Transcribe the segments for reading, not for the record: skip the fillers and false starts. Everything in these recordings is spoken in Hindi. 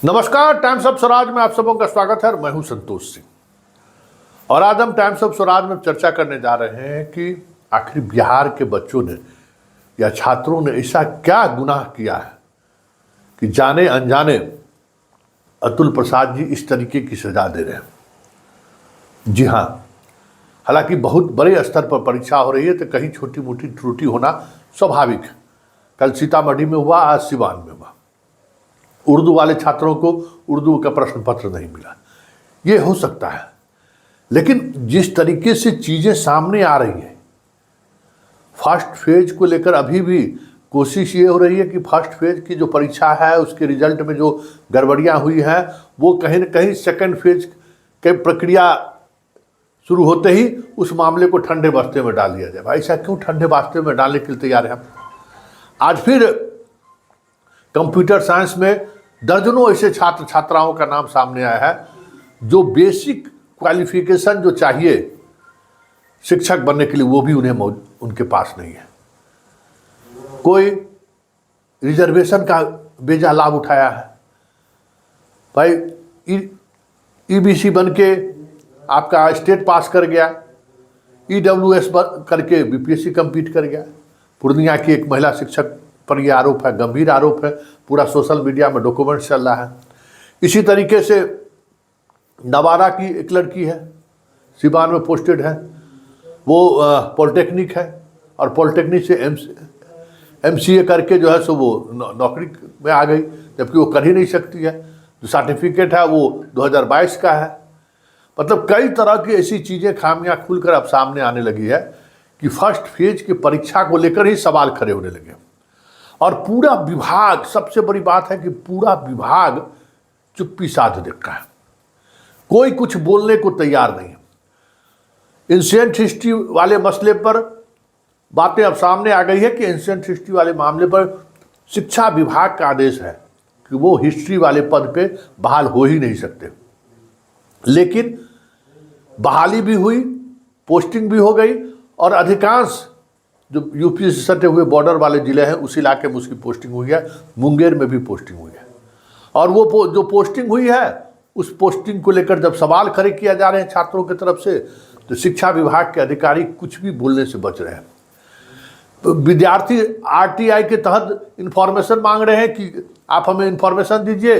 नमस्कार, टाइम्स ऑफ स्वराज में आप सबों का स्वागत है। मैं हूं संतोष सिंह और आज हम टाइम्स ऑफ स्वराज में चर्चा करने जा रहे हैं कि आखिर बिहार के बच्चों ने या छात्रों ने ऐसा क्या गुनाह किया है कि जाने अनजाने अतुल प्रसाद जी इस तरीके की सजा दे रहे हैं। जी हाँ, हालांकि बहुत बड़े स्तर पर परीक्षा हो रही है तो कहीं छोटी मोटी त्रुटि होना स्वाभाविक है। कल सीतामढ़ी में हुआ, आज सिवान में हुआ। उर्दू वाले छात्रों को उर्दू का प्रश्न पत्र नहीं मिला, ये हो सकता है। लेकिन जिस तरीके से चीज़ें सामने आ रही हैं, फर्स्ट फेज को लेकर अभी भी कोशिश ये हो रही है कि फर्स्ट फेज की जो परीक्षा है उसके रिजल्ट में जो गड़बड़ियां हुई हैं वो कहीं न कहीं सेकंड फेज के प्रक्रिया शुरू होते ही उस मामले को ठंडे बस्ते में डाल दिया जाए। भाई ऐसा क्यों ठंडे बस्ते में डालने के लिए तैयार हैं? आज फिर कंप्यूटर साइंस में दर्जनों ऐसे छात्र छात्राओं का नाम सामने आया है जो बेसिक क्वालिफिकेशन जो चाहिए शिक्षक बनने के लिए वो भी उनके पास नहीं है। कोई रिजर्वेशन का बेजा लाभ उठाया है। भाई ईबीसी बन के आपका स्टेट पास कर गया, ईडब्ल्यूएस करके बीपीएससी कंप्लीट कर गया। पूर्णिया की एक महिला शिक्षक पर यह आरोप है, गंभीर आरोप है, पूरा सोशल मीडिया में डॉक्यूमेंट चल रहा है। इसी तरीके से नवादा की एक लड़की है, सिवान में पोस्टेड है, वो पॉलिटेक्निक है और पॉलिटेक्निक से एमसीए करके जो है सो वो नौकरी में आ गई, जबकि वो कर ही नहीं सकती है। जो सर्टिफिकेट है वो 2022 का है। मतलब कई तरह की ऐसी चीज़ें, खामियां खुलकर अब सामने आने लगी है कि फर्स्ट फेज की परीक्षा को लेकर ही सवाल खड़े होने लगे। और पूरा विभाग, सबसे बड़ी बात है कि पूरा विभाग चुप्पी साध देखा है, कोई कुछ बोलने को तैयार नहीं है। एंशिएंट हिस्ट्री वाले मसले पर बातें अब सामने आ गई है कि एंशिएंट हिस्ट्री वाले मामले पर शिक्षा विभाग का आदेश है कि वो हिस्ट्री वाले पद पे बहाल हो ही नहीं सकते। लेकिन बहाली भी हुई, पोस्टिंग भी हो गई और अधिकांश जो यूपी से सटे हुए बॉर्डर वाले ज़िले हैं उस इलाके में उसकी पोस्टिंग हुई है। मुंगेर में भी पोस्टिंग हुई है। और वो जो पोस्टिंग हुई है उस पोस्टिंग को लेकर जब सवाल खड़े किया जा रहे हैं छात्रों की तरफ से, तो शिक्षा विभाग के अधिकारी कुछ भी बोलने से बच रहे हैं। तो विद्यार्थी आरटीआई के तहत इन्फॉर्मेशन मांग रहे हैं कि आप हमें इन्फॉर्मेशन दीजिए।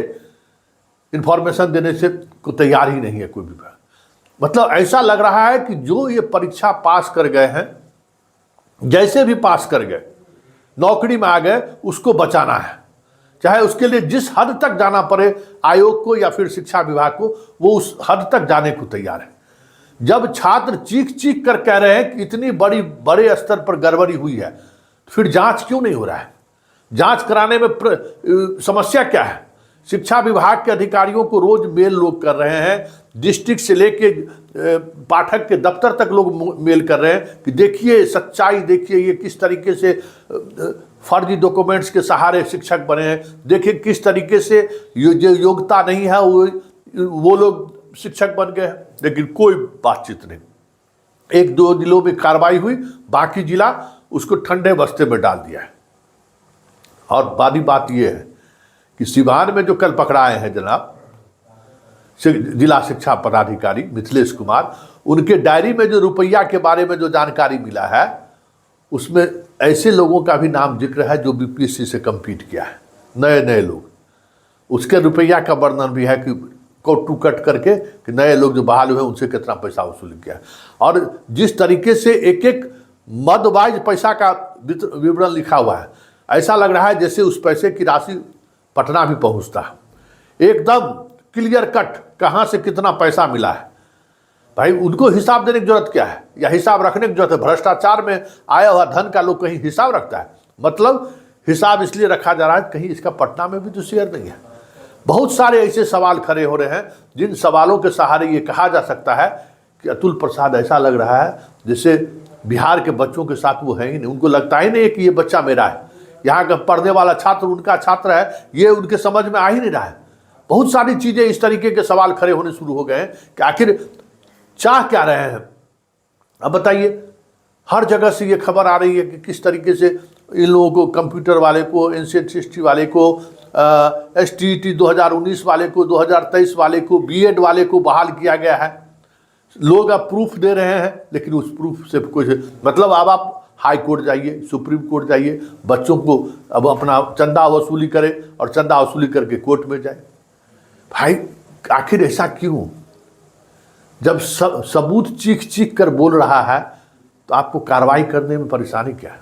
इन्फॉर्मेशन देने से को तैयार ही नहीं है कोई भी। मतलब ऐसा लग रहा है कि जो ये परीक्षा पास कर गए हैं, जैसे भी पास कर गए, नौकरी में आ गए, उसको बचाना है। चाहे उसके लिए जिस हद तक जाना पड़े आयोग को या फिर शिक्षा विभाग को, वो उस हद तक जाने को तैयार है। जब छात्र चीख चीख कर कह रहे हैं कि इतनी बड़े स्तर पर गड़बड़ी हुई है, फिर जांच क्यों नहीं हो रहा है? जांच कराने में समस्या क्या है? शिक्षा विभाग के अधिकारियों को रोज मेल लोग कर रहे हैं, डिस्ट्रिक्ट से लेके पाठक के दफ्तर तक लोग मेल कर रहे हैं कि देखिए सच्चाई, देखिए ये किस तरीके से फर्जी डॉक्यूमेंट्स के सहारे शिक्षक बने हैं, देखिए किस तरीके से जो योग्यता नहीं है वो लोग शिक्षक बन गए हैं। लेकिन कोई बातचीत नहीं। एक दो जिलों में कार्रवाई हुई, बाकी जिला उसको ठंडे बस्ते में डाल दिया है। और बड़ी बात यह है कि सिवान में जो कल पकड़ाए हैं जनाब जिला शिक्षा पदाधिकारी मिथिलेश कुमार, उनके डायरी में जो रुपया के बारे में जो जानकारी मिला है उसमें ऐसे लोगों का भी नाम जिक्र है जो बीपीएससी से कंप्लीट किया है, नए लोग। उसके रुपया का वर्णन भी है कि कोट टू कट करके कि नए लोग जो बहाल हुए उनसे कितना पैसा वसूल किया। और जिस तरीके से एक एक मदवाइज पैसा का विवरण लिखा हुआ है, ऐसा लग रहा है जैसे उस पैसे की राशि पटना भी पहुंचता है। एकदम क्लियर कट कहाँ से कितना पैसा मिला है। भाई उनको हिसाब देने की जरूरत क्या है, या हिसाब रखने की जरूरत है? भ्रष्टाचार में आया हुआ धन का लोग कहीं हिसाब रखता है? मतलब हिसाब इसलिए रखा जा रहा है कहीं इसका पटना में भी तो शेयर नहीं है। बहुत सारे ऐसे सवाल खड़े हो रहे हैं जिन सवालों के सहारे ये कहा जा सकता है कि अतुल प्रसाद, ऐसा लग रहा है जैसे बिहार के बच्चों के साथ वो है ही नहीं। उनको लगता ही नहीं है कि ये बच्चा मेरा है, यहाँ का पढ़ने वाला छात्र उनका छात्र है, ये उनके समझ में आ ही नहीं रहा है। बहुत सारी चीज़ें इस तरीके के सवाल खड़े होने शुरू हो गए हैं कि आखिर चाह क्या रहे हैं। अब बताइए, हर जगह से ये खबर आ रही है कि किस तरीके से इन लोगों को, कंप्यूटर वाले को, एंशिएंट हिस्ट्री वाले को, STET 2019 वाले को, 2023 वाले को, BEd वाले को बहाल किया गया है। लोग अब प्रूफ दे रहे हैं, लेकिन उस प्रूफ से कुछ मतलब, अब आप हाई कोर्ट जाइए, सुप्रीम कोर्ट जाइए, बच्चों को अब अपना चंदा वसूली करें और चंदा वसूली करके कोर्ट में जाए। भाई आखिर ऐसा क्यों? जब सबूत चीख चीख कर बोल रहा है तो आपको कार्रवाई करने में परेशानी क्या है?